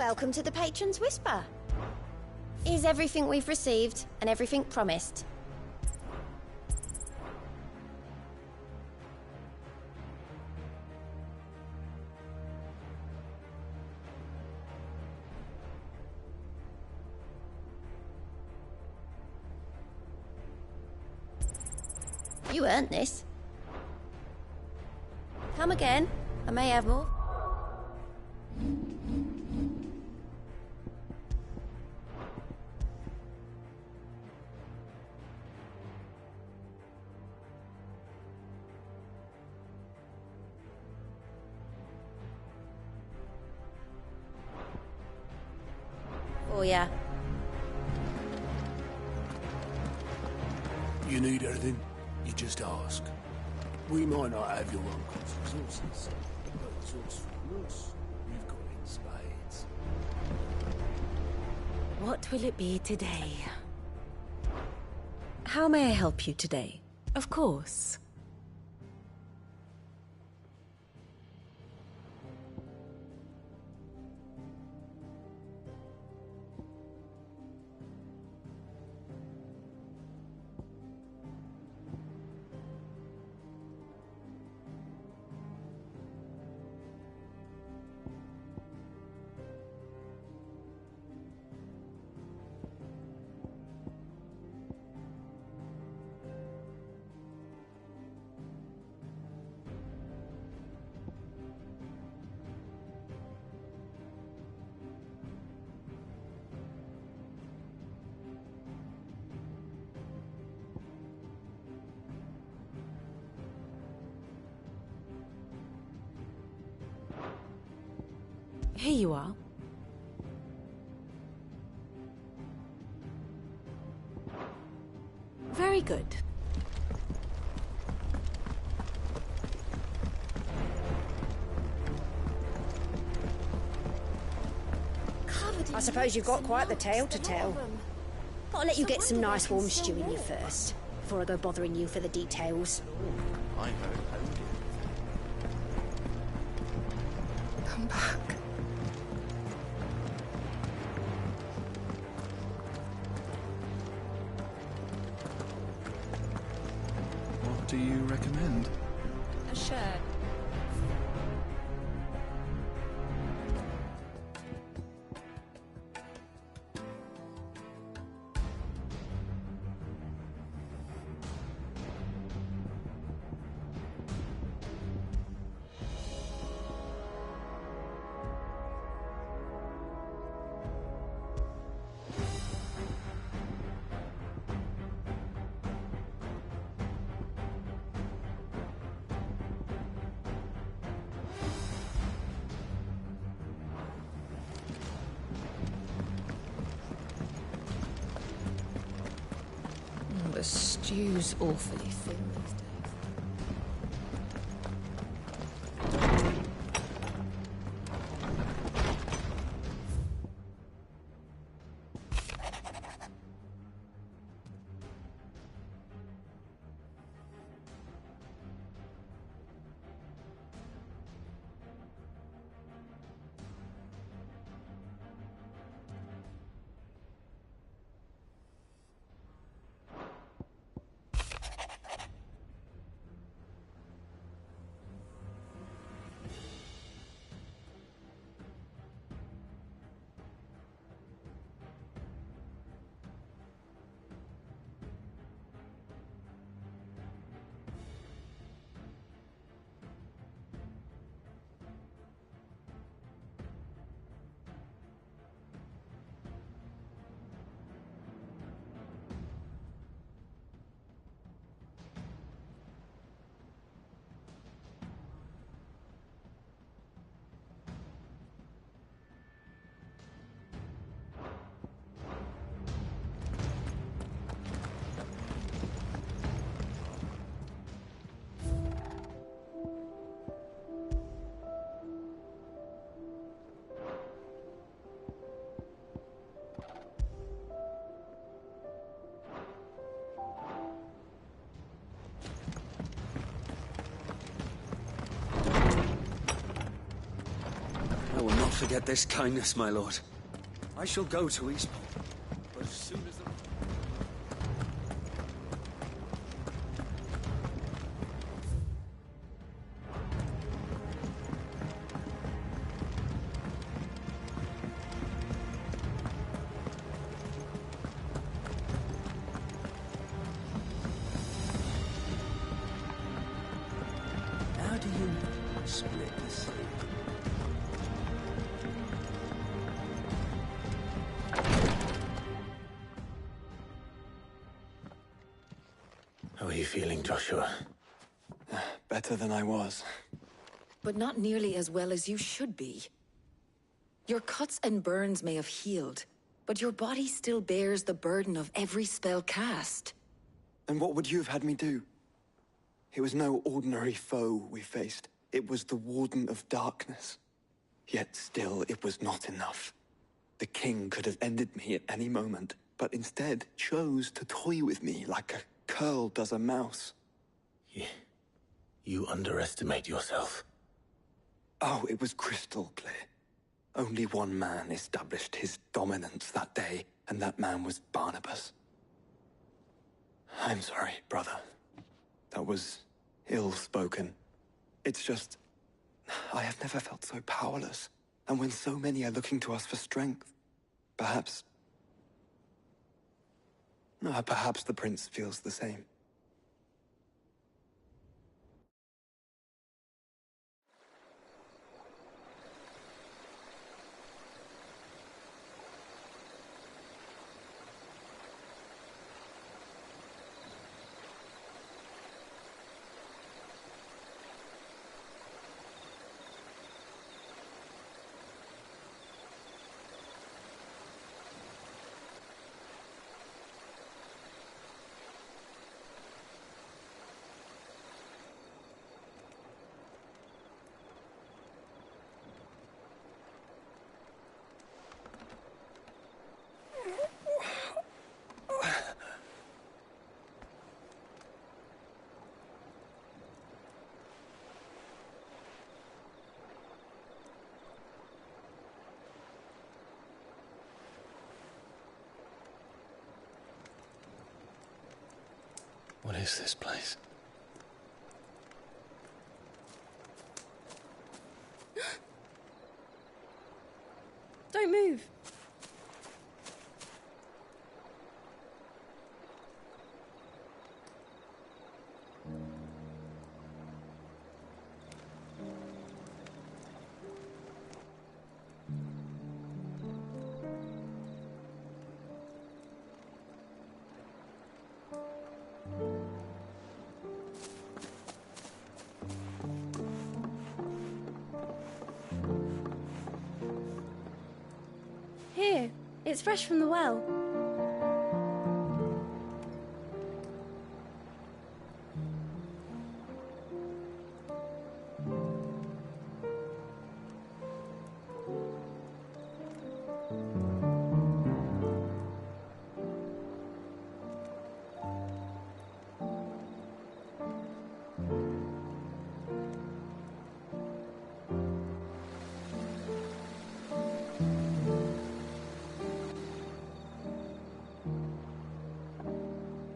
Welcome to the Patron's Whisper. Is everything we've received and everything promised? You earned this. Come again. I may have more. Oh, yeah. You need anything? You just ask. We might not have your uncle's resources, but resource from us, we've got in spades. What will it be today? How may I help you today? Of course. Here you are. Very good. I suppose you've got quite the tale to tell. I'll let you get some nice warm stew in you first, before I go bothering you for the details. I heard Come back. What do you recommend? A shirt. The stew's awfully thin these days. forget this kindness, my lord. I shall go to Eastport, but as soon as the... How do you split the sea? How are you feeling, Joshua? Better than I was. But not nearly as well as you should be. Your cuts and burns may have healed, but your body still bears the burden of every spell cast. And what would you have had me do? It was no ordinary foe we faced. It was the Warden of Darkness. Yet still, it was not enough. The king could have ended me at any moment, but instead chose to toy with me like a curl does a mouse. You underestimate yourself. Oh, it was crystal clear. Only one man established his dominance that day, and that man was Barnabas. I'm sorry, brother. That was ill-spoken. It's just... I have never felt so powerless. And when so many are looking to us for strength, perhaps... perhaps the prince feels the same. What is this place? Don't move. Here, it's fresh from the well.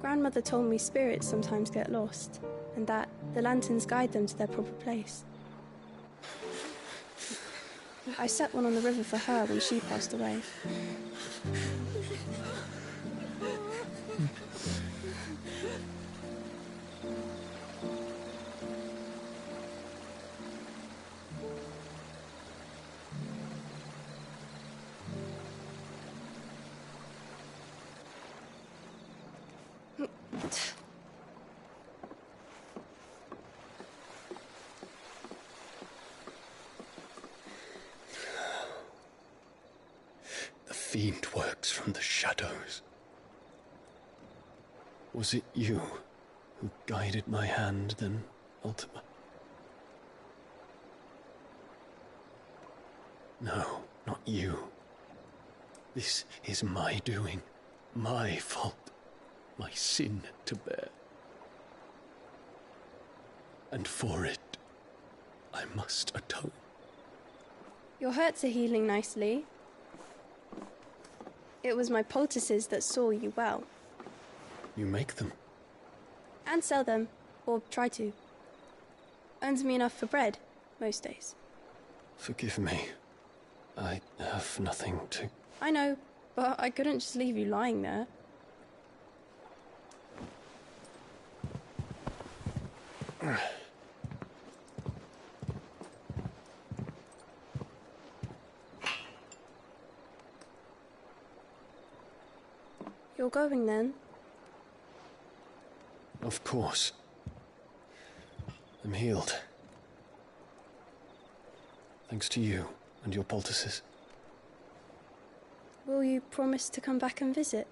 Grandmother told me spirits sometimes get lost, and that the lanterns guide them to their proper place. I set one on the river for her when she passed away. The fiend works from the shadows. Was it you who guided my hand, then, Ultima? No, not you. This is my doing, my fault, my sin to bear. And for it, I must atone. Your hurts are healing nicely. It was my poultices that saw you well. You make them? And sell them, or try to. Earns me enough for bread, most days. Forgive me. I have nothing to... I know, but I couldn't just leave you lying there. You're going then? Of course. I'm healed. Thanks to you and your poultices. Will you promise to come back and visit?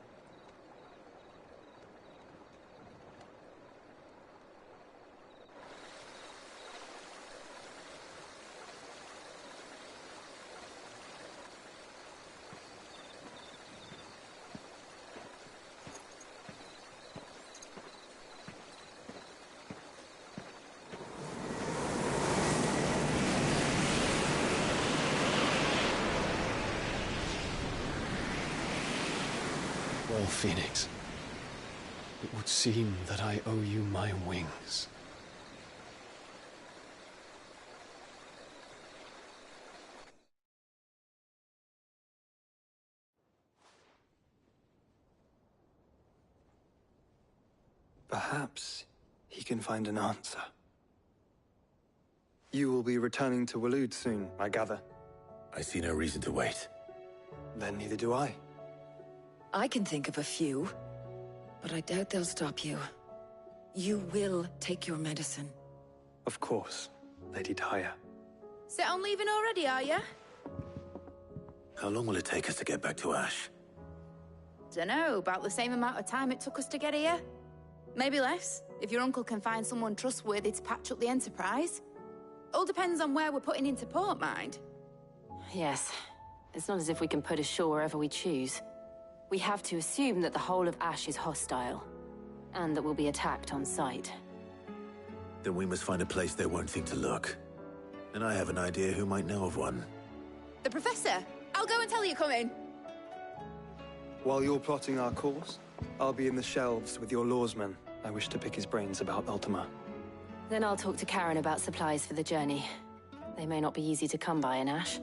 Well, Phoenix, it would seem that I owe you my wings. Perhaps he can find an answer. You will be returning to Waloed soon, I gather. I see no reason to wait. Then neither do I. I can think of a few, but I doubt they'll stop you. You will take your medicine. Of course, Lady Daya. Set on leaving already, are you? How long will it take us to get back to Ash? Dunno, about the same amount of time it took us to get here. Maybe less, if your uncle can find someone trustworthy to patch up the Enterprise. All depends on where we're putting into port, mind. Yes. It's not as if we can put ashore wherever we choose. We have to assume that the whole of Ash is hostile, and that we'll be attacked on sight. Then we must find a place they won't think to look. And I have an idea who might know of one. The Professor! I'll go and tell you coming! While you're plotting our course, I'll be in the shelves with your lawsman. I wish to pick his brains about Ultima. Then I'll talk to Karen about supplies for the journey. They may not be easy to come by in Ash.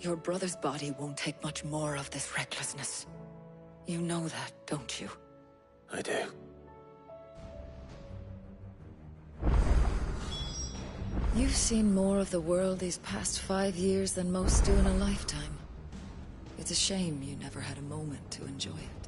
Your brother's body won't take much more of this recklessness. You know that, don't you? I do. You've seen more of the world these past 5 years than most do in a lifetime. It's a shame you never had a moment to enjoy it.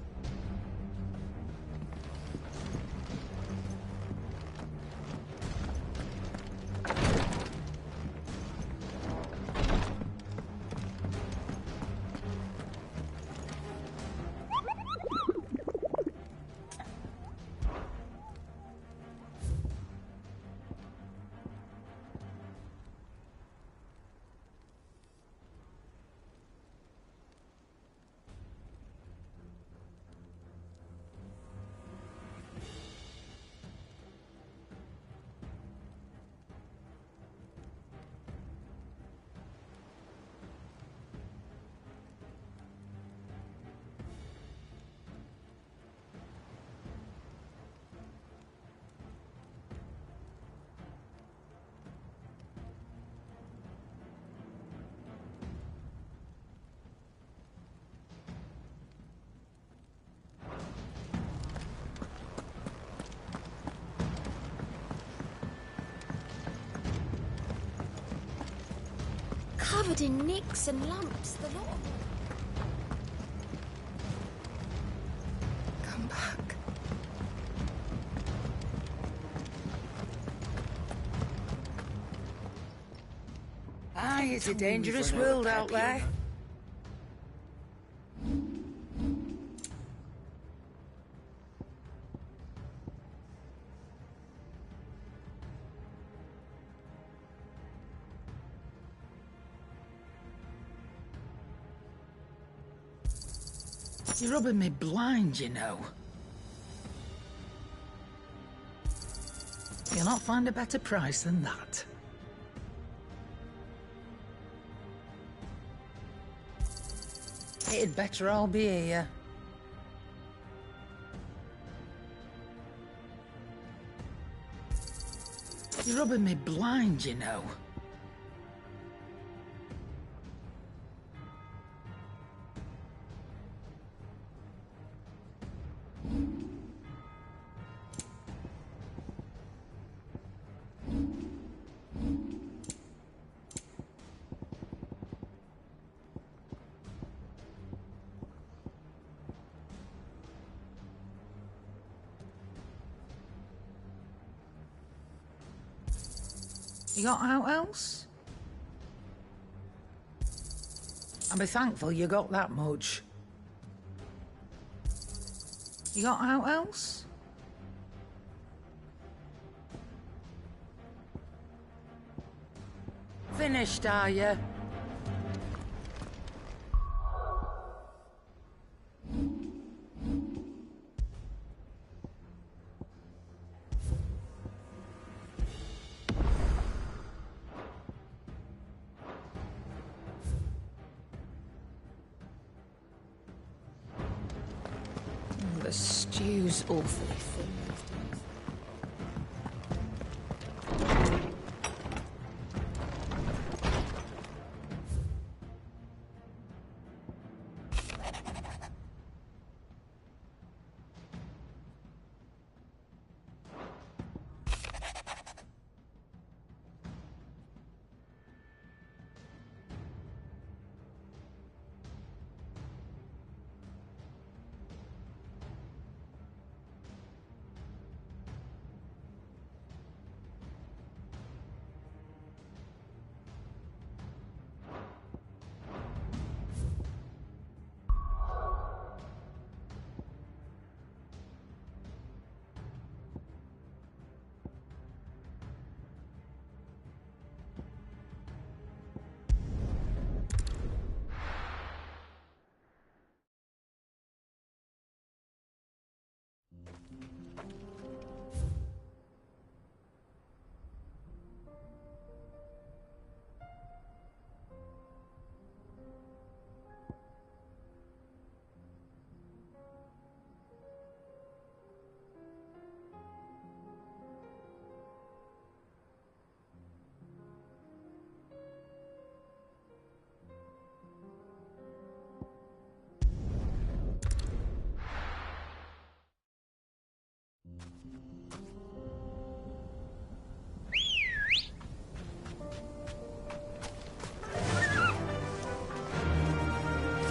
Covered in nicks and lumps, the lot. Come back. Aye, it's a dangerous world out there. You're rubbing me blind, you know. Can't find a better price than that. It'd better all be here. You're rubbing me blind, you know. You got out else? I'll be thankful you got that much. You got out else? Finished, are you? The stew's awfully thin these days.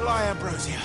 Fly, Ambrosia.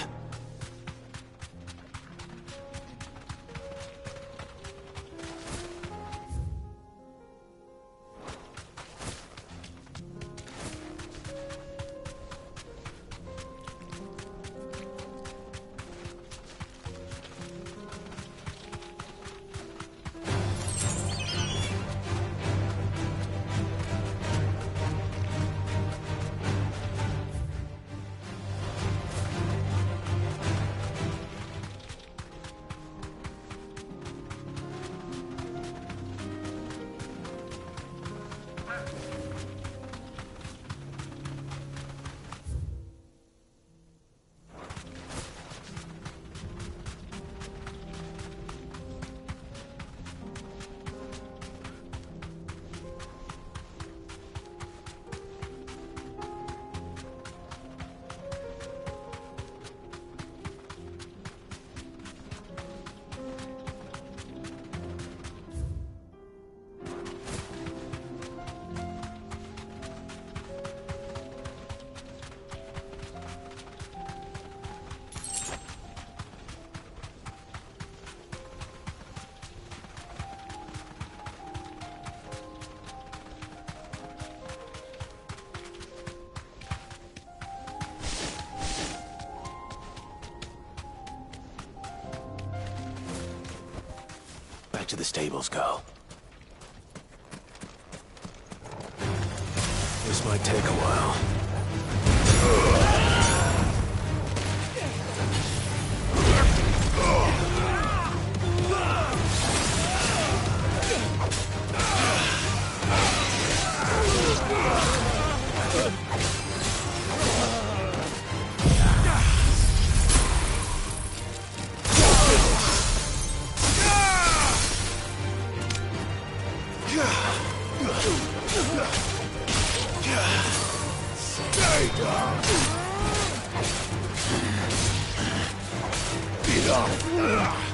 Back to the stables, girl. This might take a while. Stay down! Get up!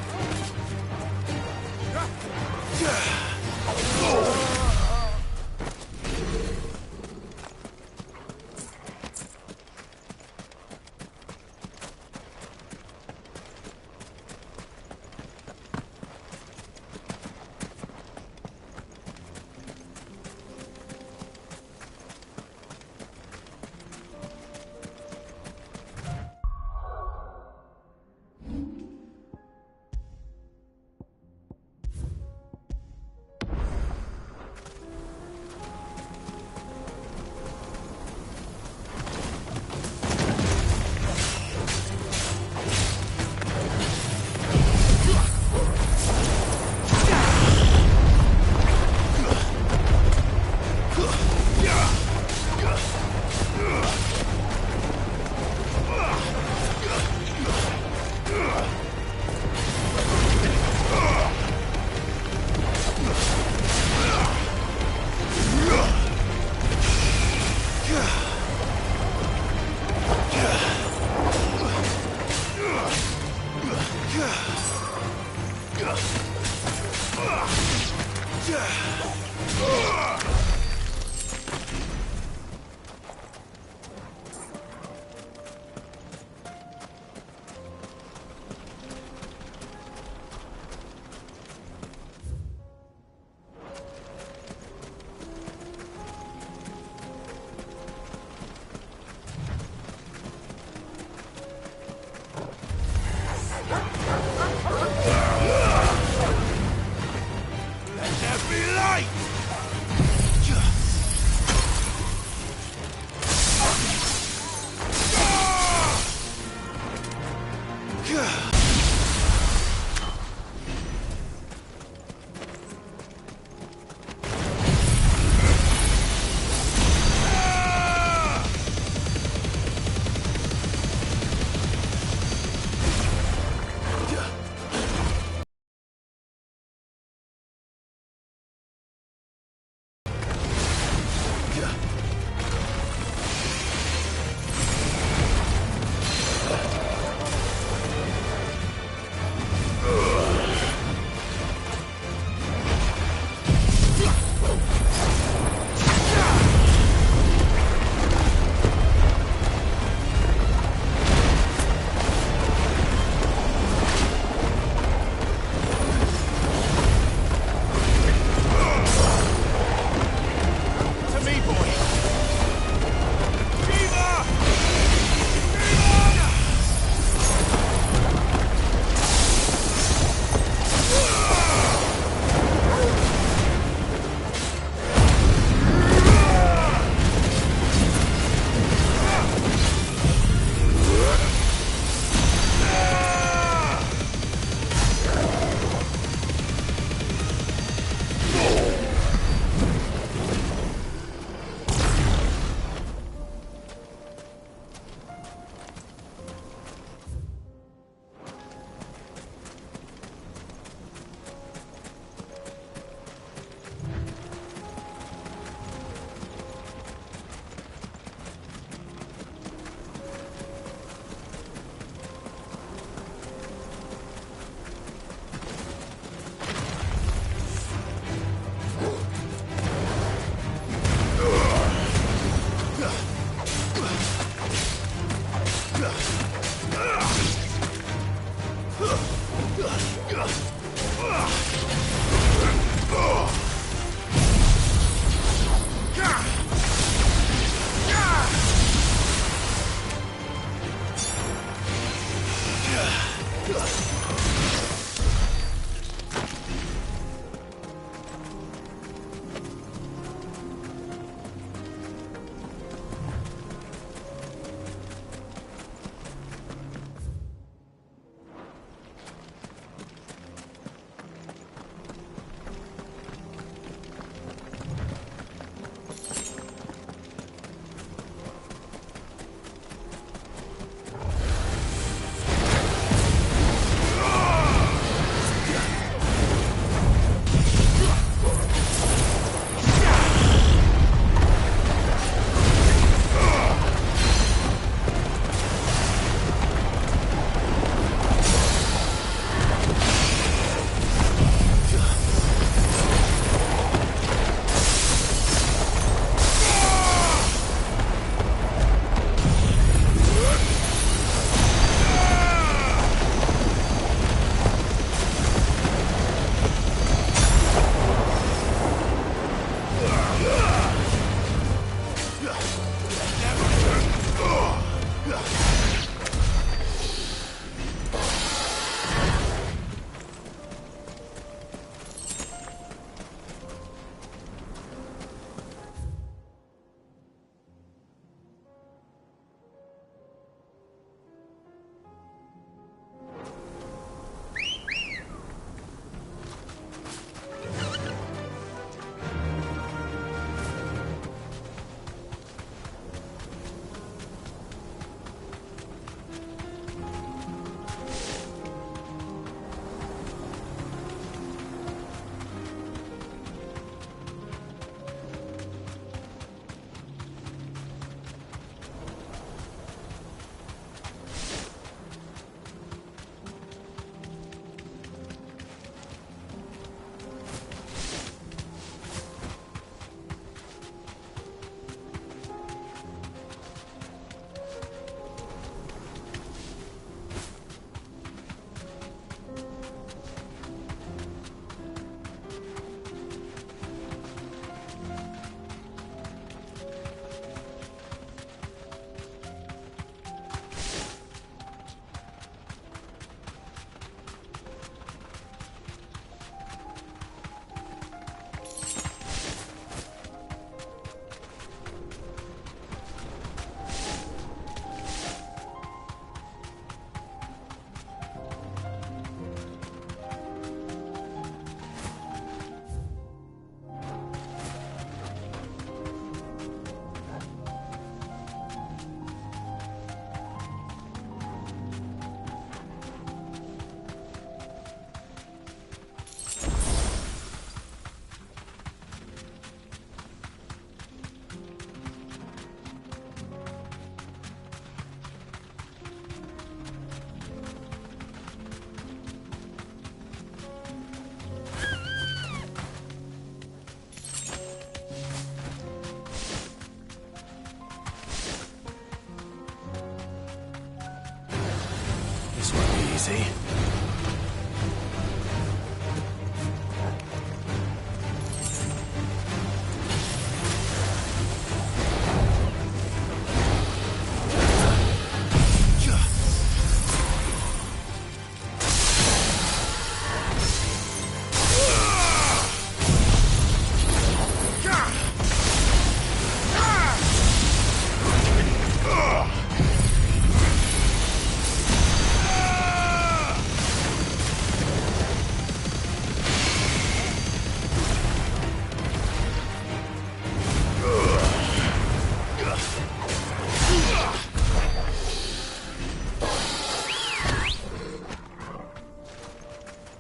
see.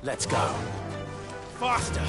Let's go. Faster!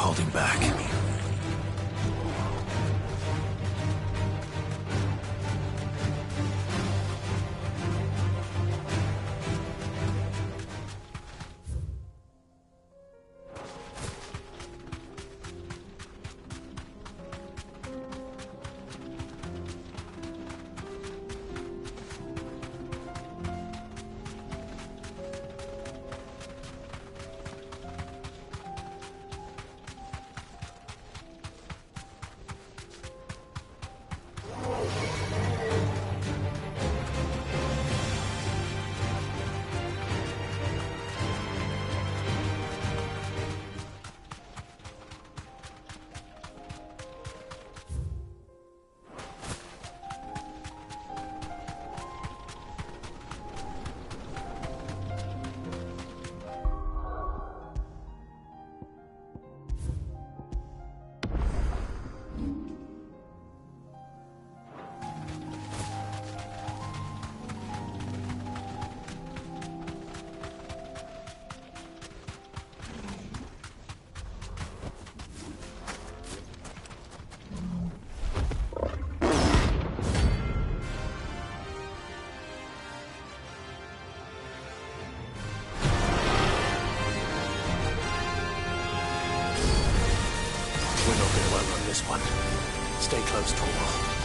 Holding back. This one. Stay close, Torvald.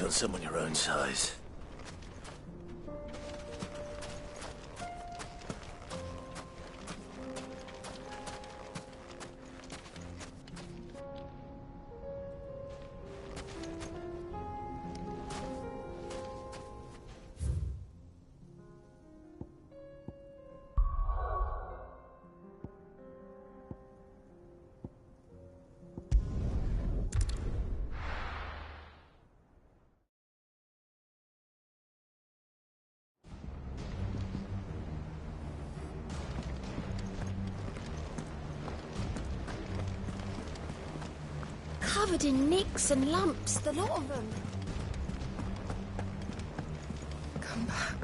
want someone your own size. Covered in nicks and lumps, the lot of them. Come back.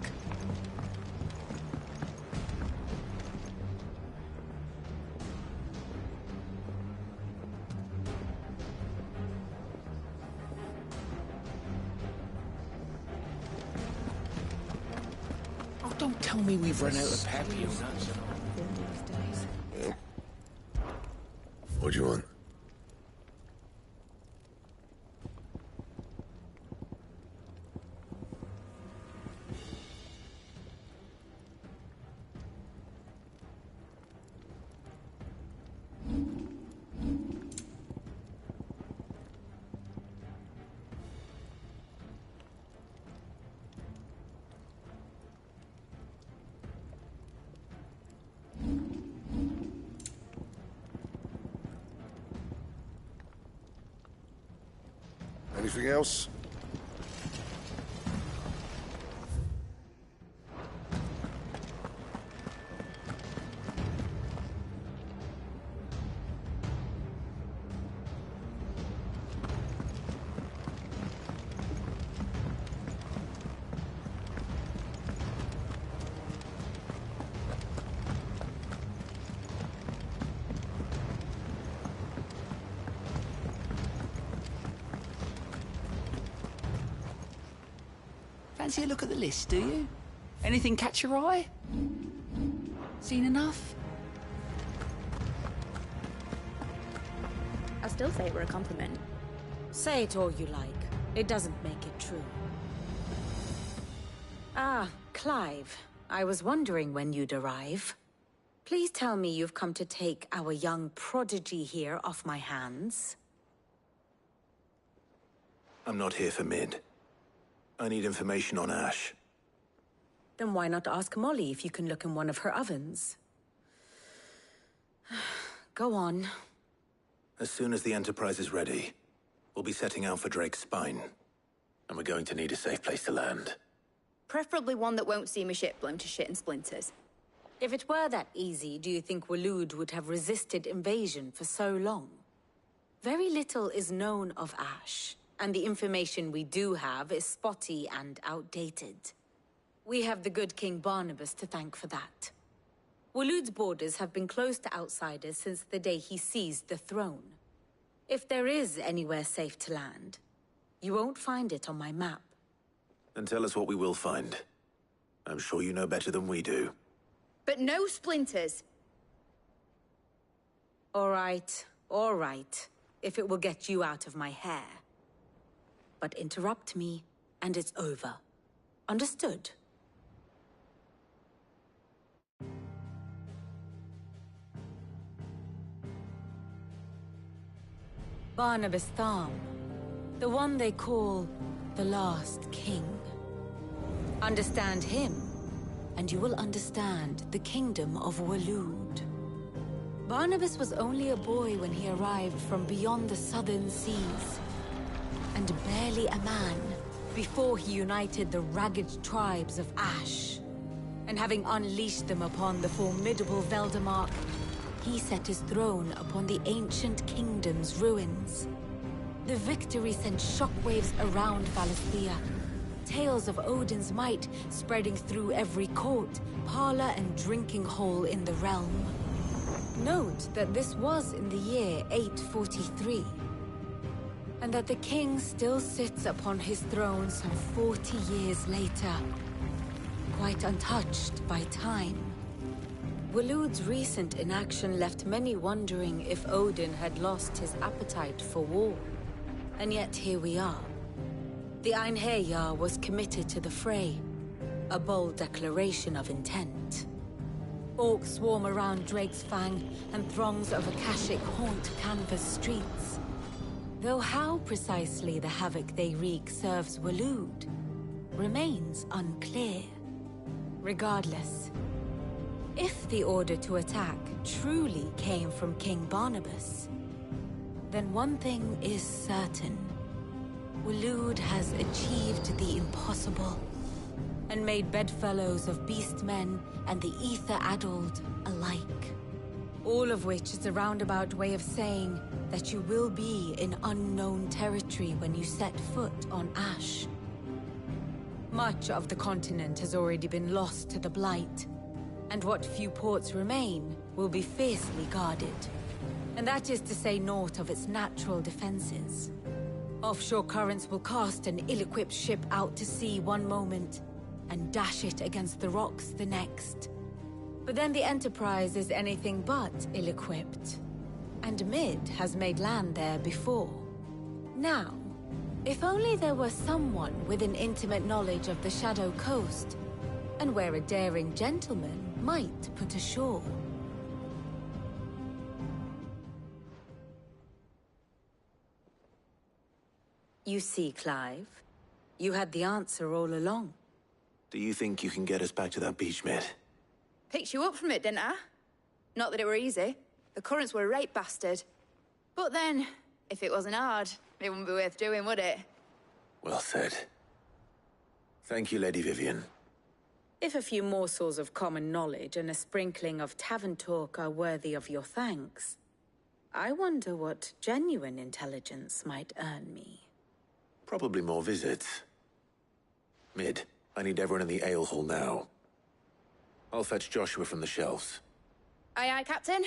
Oh, don't tell me we've run out of Pappy. What do you want? Anything else? Fancy a look at the list, do you? Anything catch your eye? Seen enough? I still say it were a compliment. Say it all you like. It doesn't make it true. Ah, Clive. I was wondering when you'd arrive. Please tell me you've come to take our young prodigy here off my hands. I'm not here for Mid. I need information on Ash. Then why not ask Molly if you can look in one of her ovens? Go on. As soon as the Enterprise is ready, we'll be setting out for Drake's Spine. And we're going to need a safe place to land. Preferably one that won't see my ship blown to shit and splinters. If it were that easy, do you think Waloed would have resisted invasion for so long? Very little is known of Ash, and the information we do have is spotty and outdated. We have the good King Barnabas to thank for that. Waloed's borders have been closed to outsiders since the day he seized the throne. If there is anywhere safe to land, you won't find it on my map. Then tell us what we will find. I'm sure you know better than we do. But no splinters! All right, if it will get you out of my hair. But interrupt me, and it's over. Understood? Barnabas Tharm, the one they call the Last King. Understand him, and you will understand the kingdom of Waloed. Barnabas was only a boy when he arrived from beyond the southern seas, and barely a man before he united the ragged tribes of Ash. And having unleashed them upon the formidable Veldamark, he set his throne upon the ancient kingdom's ruins. The victory sent shockwaves around Valisthea, tales of Odin's might spreading through every court, parlor, and drinking hole in the realm. Note that this was in the year 843, and that the king still sits upon his throne some 40 years later, quite untouched by time. Waloed's recent inaction left many wondering if Odin had lost his appetite for war. And yet here we are. The Einherjar was committed to the fray, a bold declaration of intent. Orcs swarm around Drake's Fang, and throngs of Akashic haunt Canvas streets. Though how precisely the havoc they wreak serves Waloed remains unclear. Regardless, if the order to attack truly came from King Barnabas, then one thing is certain. Waloed has achieved the impossible, and made bedfellows of beastmen and the ether-addled alike. All of which is a roundabout way of saying that you will be in unknown territory when you set foot on Ash. Much of the continent has already been lost to the Blight, and what few ports remain will be fiercely guarded. And that is to say naught of its natural defenses. Offshore currents will cast an ill-equipped ship out to sea one moment, and dash it against the rocks the next. But then the Enterprise is anything but ill-equipped. And Mid has made land there before. Now, if only there were someone with an intimate knowledge of the Shadow Coast, and where a daring gentleman might put ashore. You see, Clive, you had the answer all along. Do you think you can get us back to that beach, Mid? Picked you up from it, didn't I? Not that it were easy. The currents were a right bastard. But then, if it wasn't hard, it wouldn't be worth doing, would it? Well said. Thank you, Lady Vivian. If a few morsels of common knowledge and a sprinkling of tavern talk are worthy of your thanks, I wonder what genuine intelligence might earn me. Probably more visits. Mid, I need everyone in the ale hall now. I'll fetch Joshua from the shelves. Aye, aye, Captain.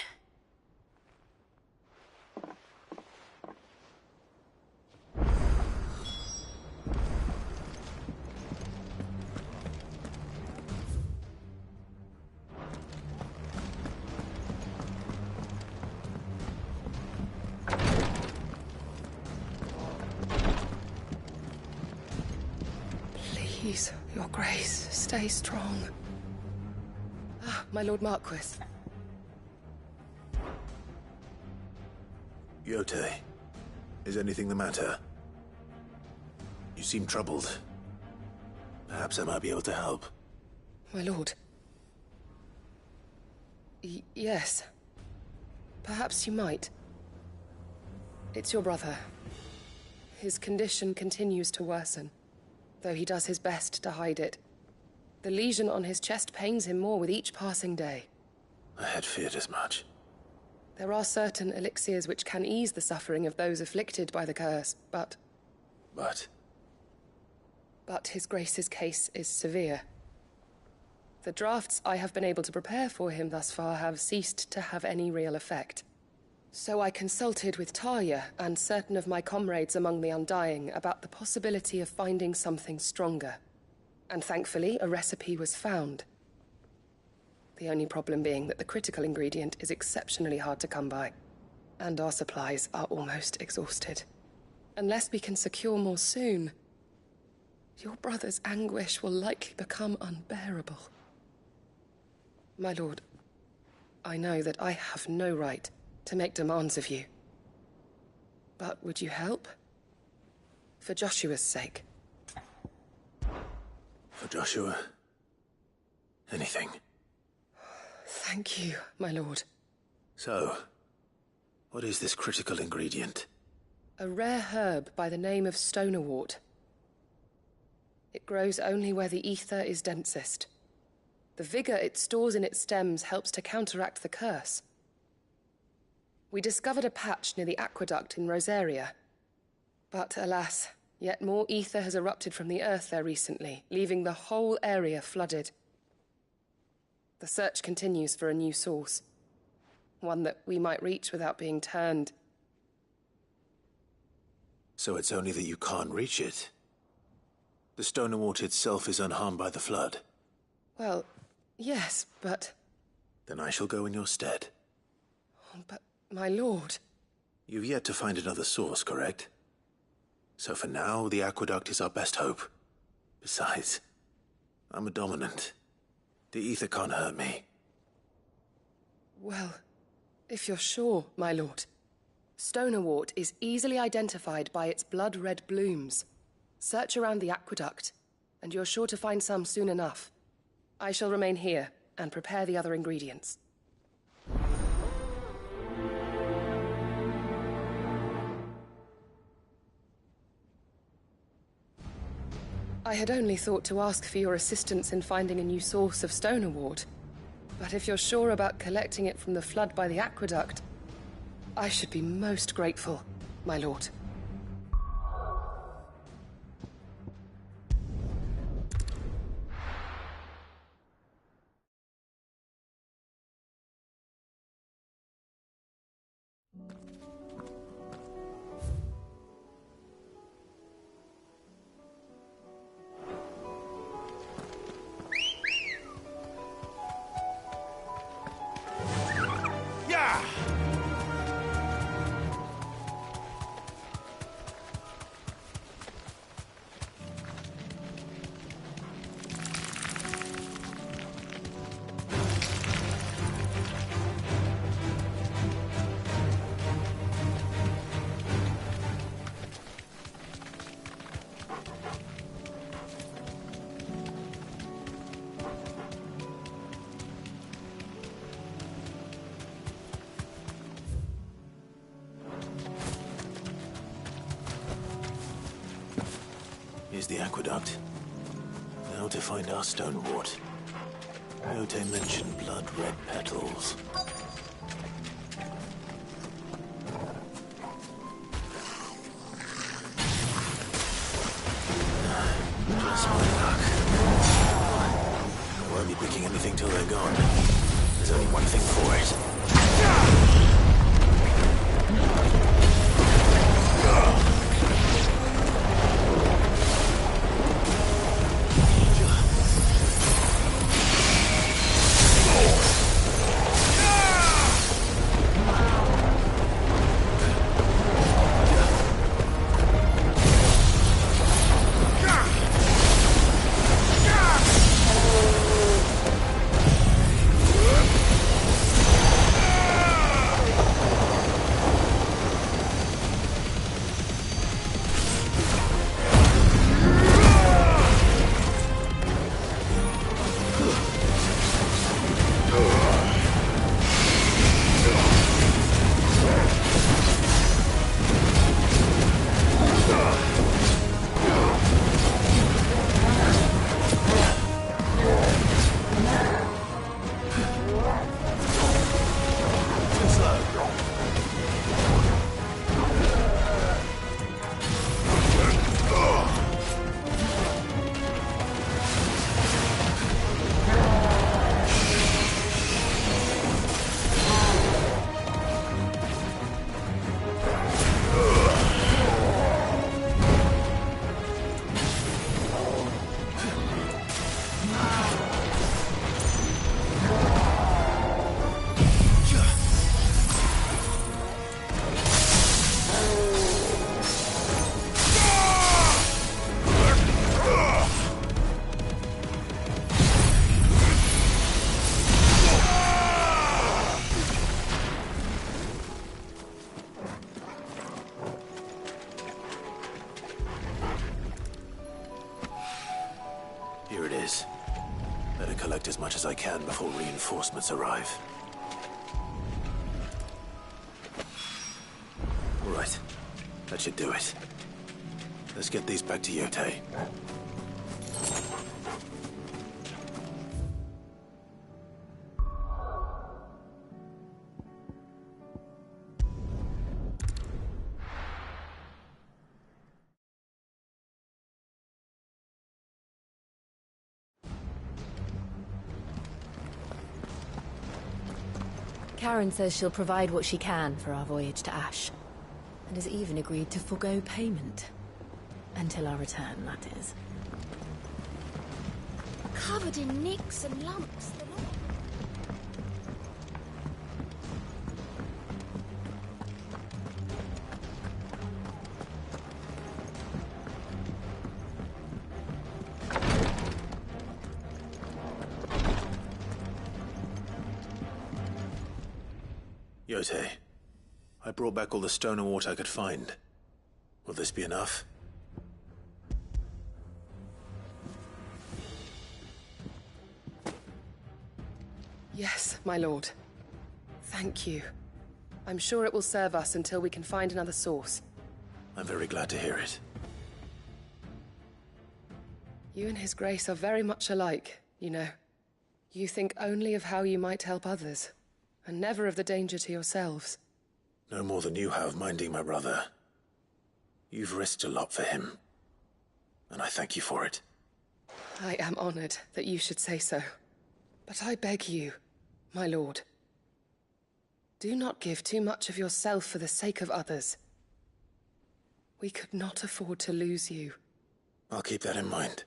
Please, Your Grace, stay strong. Ah, my Lord Marquis. Yote, is anything the matter? You seem troubled. Perhaps I might be able to help. My lord. Yes. Perhaps you might. It's your brother. His condition continues to worsen, though he does his best to hide it. The lesion on his chest pains him more with each passing day. I had feared as much. There are certain elixirs which can ease the suffering of those afflicted by the curse, but... But His Grace's case is severe. The drafts I have been able to prepare for him thus far have ceased to have any real effect. So I consulted with Talia and certain of my comrades among the Undying about the possibility of finding something stronger. And thankfully, a recipe was found. The only problem being that the critical ingredient is exceptionally hard to come by, and our supplies are almost exhausted. Unless we can secure more soon, your brother's anguish will likely become unbearable. My lord, I know that I have no right to make demands of you. But would you help? For Joshua's sake. For Joshua? Anything. Thank you, my lord. So, what is this critical ingredient? A rare herb by the name of stonerwort. It grows only where the ether is densest. The vigor it stores in its stems helps to counteract the curse. We discovered a patch near the aqueduct in Rosaria. But alas, yet more ether has erupted from the earth there recently, leaving the whole area flooded. The search continues for a new source. One that we might reach without being turned. So it's only that you can't reach it? The stonerwort itself is unharmed by the flood? Well, yes, but... Then I shall go in your stead. But, my lord... You've yet to find another source, correct? So for now, the aqueduct is our best hope. Besides, I'm a dominant. The ether can't hurt me. Well, if you're sure, my lord. Stonewort is easily identified by its blood-red blooms. Search around the aqueduct, and you're sure to find some soon enough. I shall remain here and prepare the other ingredients. I had only thought to ask for your assistance in finding a new source of Stonewort. But if you're sure about collecting it from the flood by the aqueduct, I should be most grateful, my lord. Here's the aqueduct. Now to find our Stonewort. Iote mentioned blood-red petals. Just my luck. I won't be picking anything till they're gone. There's only one thing for it. Here it is. Better collect as much as I can before reinforcements arrive. All right. That should do it. Let's get these back to Iote. Karen says she'll provide what she can for our voyage to Ash, and has even agreed to forgo payment. Until our return, that is. Covered in nicks and lumps. Yote, I brought back all the stone and water I could find. Will this be enough? Yes, my lord. Thank you. I'm sure it will serve us until we can find another source. I'm very glad to hear it. You and His Grace are very much alike, you know. You think only of how you might help others, and never of the danger to yourselves. No more than you have minding my brother. You've risked a lot for him, and I thank you for it. I am honored that you should say so. But I beg you, my lord, do not give too much of yourself for the sake of others. We could not afford to lose you. I'll keep that in mind.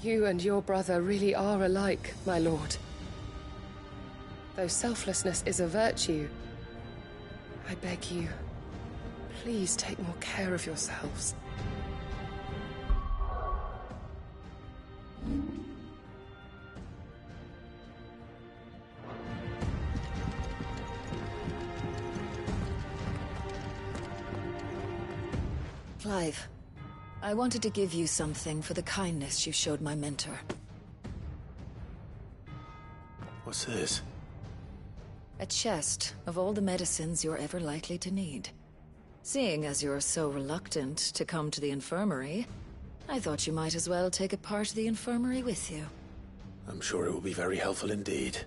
You and your brother really are alike, my lord. Though selflessness is a virtue, I beg you, please take more care of yourselves. Clive, I wanted to give you something for the kindness you showed my mentor. What's this? A chest of all the medicines you're ever likely to need. Seeing as you're so reluctant to come to the infirmary, I thought you might as well take a part of the infirmary with you. I'm sure it will be very helpful indeed.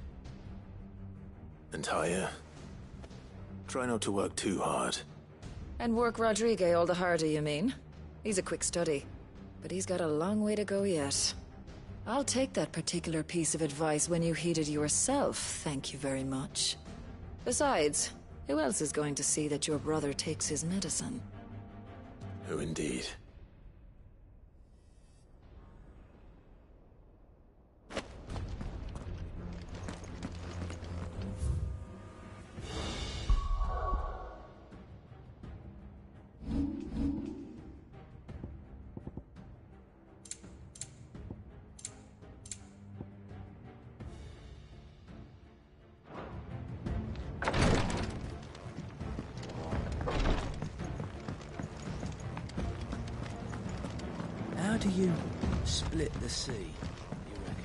And Taya, try not to work too hard. And work Rodrigue all the harder, you mean? He's a quick study, but he's got a long way to go yet. I'll take that particular piece of advice when you heed it yourself, thank you very much. Besides, who else is going to see that your brother takes his medicine? Who indeed? How do you split the sea, you reckon?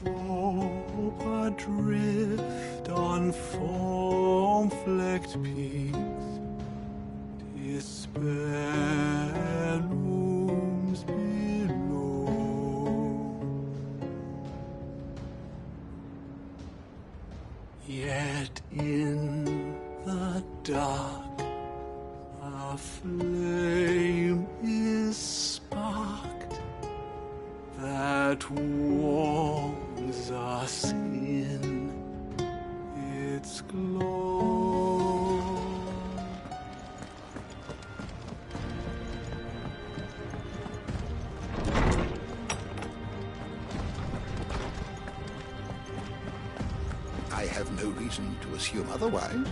Hope adrift on foam-flecked peaks, despair looms below. Yet in the dark, a flame is sparked that warms us in its glow. I have no reason to assume otherwise.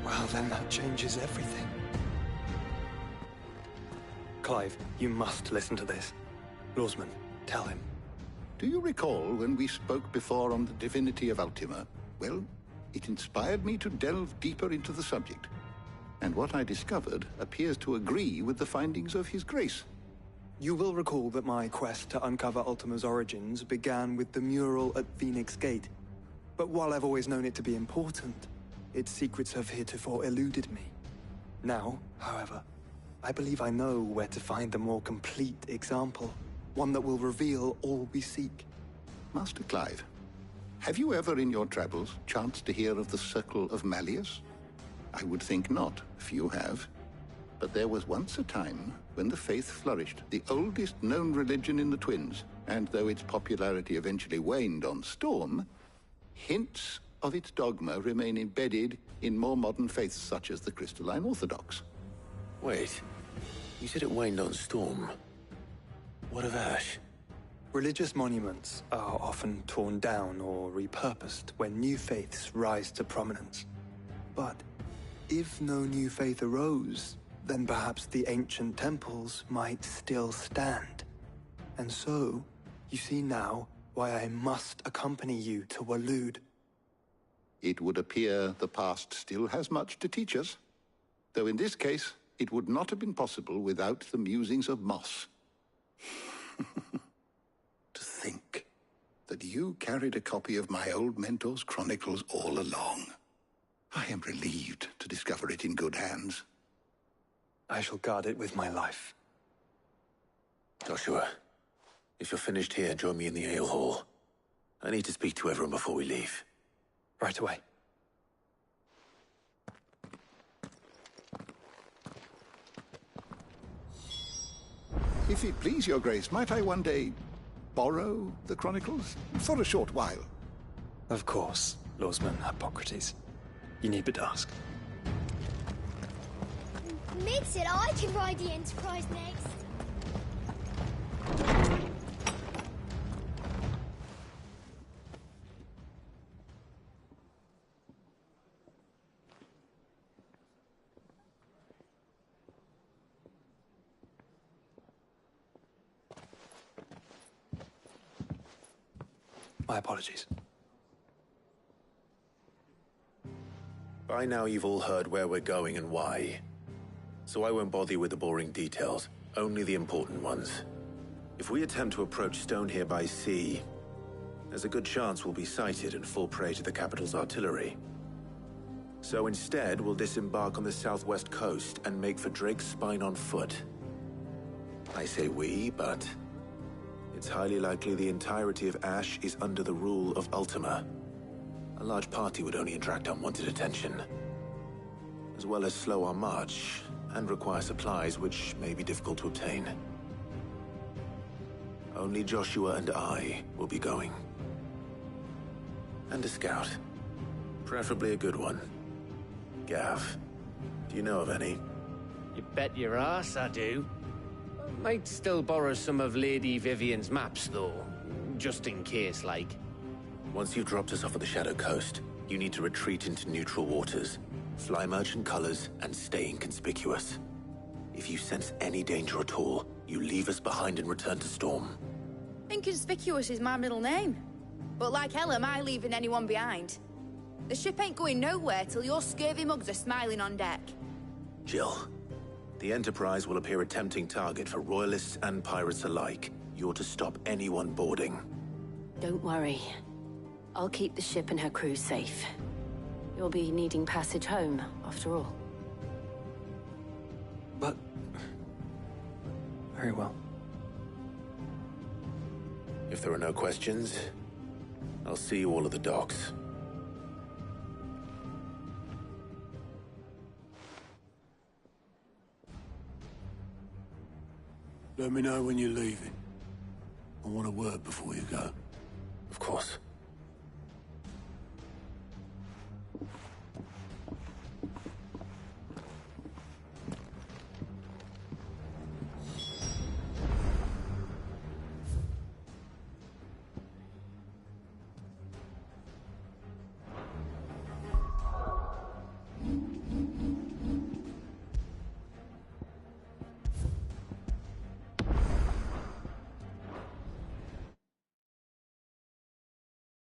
Well, then that changes everything. Clive, you must listen to this. Lawsman, tell him. Do you recall when we spoke before on the divinity of Ultima? Well, it inspired me to delve deeper into the subject. And what I discovered appears to agree with the findings of His Grace. You will recall that my quest to uncover Ultima's origins began with the mural at Phoenix Gate. But while I've always known it to be important, its secrets have heretofore eluded me. Now, however, I believe I know where to find the more complete example. One that will reveal all we seek. Master Clive, have you ever in your travels chanced to hear of the Circle of Malleus? I would think not, if you have. But there was once a time when the faith flourished, the oldest known religion in the Twins, and though its popularity eventually waned on Storm, hints of its dogma remain embedded in more modern faiths such as the Crystalline Orthodox. Wait, you said it waned on Storm. What of Ash? Religious monuments are often torn down or repurposed when new faiths rise to prominence. But if no new faith arose, then perhaps the ancient temples might still stand. And so, you see now why I must accompany you to Waloed. It would appear the past still has much to teach us, though in this case, it would not have been possible without the musings of Moss. To think that you carried a copy of my old mentor's chronicles all along. I am relieved to discover it in good hands. I shall guard it with my life. Joshua, if you're finished here, join me in the ale hall. I need to speak to everyone before we leave. Right away. If it please your grace, might I one day borrow the chronicles? For a short while. Of course, Lordsman Hippocrates. You need but ask. Mid said I can ride the Enterprise next. My apologies. By now you've all heard where we're going and why. So I won't bother you with the boring details, only the important ones. If we attempt to approach Stone here by sea, there's a good chance we'll be sighted and fall prey to the capital's artillery. So instead, we'll disembark on the southwest coast and make for Drake's Spine on foot. I say we, but it's highly likely the entirety of Ash is under the rule of Ultima. A large party would only attract unwanted attention, as well as slow our march and require supplies which may be difficult to obtain. Only Joshua and I will be going. And a scout. Preferably a good one. Gav, do you know of any? You bet your ass I do. Might still borrow some of Lady Vivian's maps, though. Just in case, like. Once you've dropped us off at the Shadow Coast, you need to retreat into neutral waters, fly merchant colors, and stay inconspicuous. If you sense any danger at all, you leave us behind and return to Storm. Inconspicuous is my middle name. But like hell am I leaving anyone behind. The ship ain't going nowhere till your scurvy mugs are smiling on deck. Jill, the Enterprise will appear a tempting target for royalists and pirates alike. You're to stop anyone boarding. Don't worry. I'll keep the ship and her crew safe. You'll be needing passage home, after all. But... very well. If there are no questions, I'll see you all at the docks. Let me know when you're leaving. I want a word before you go. Of course.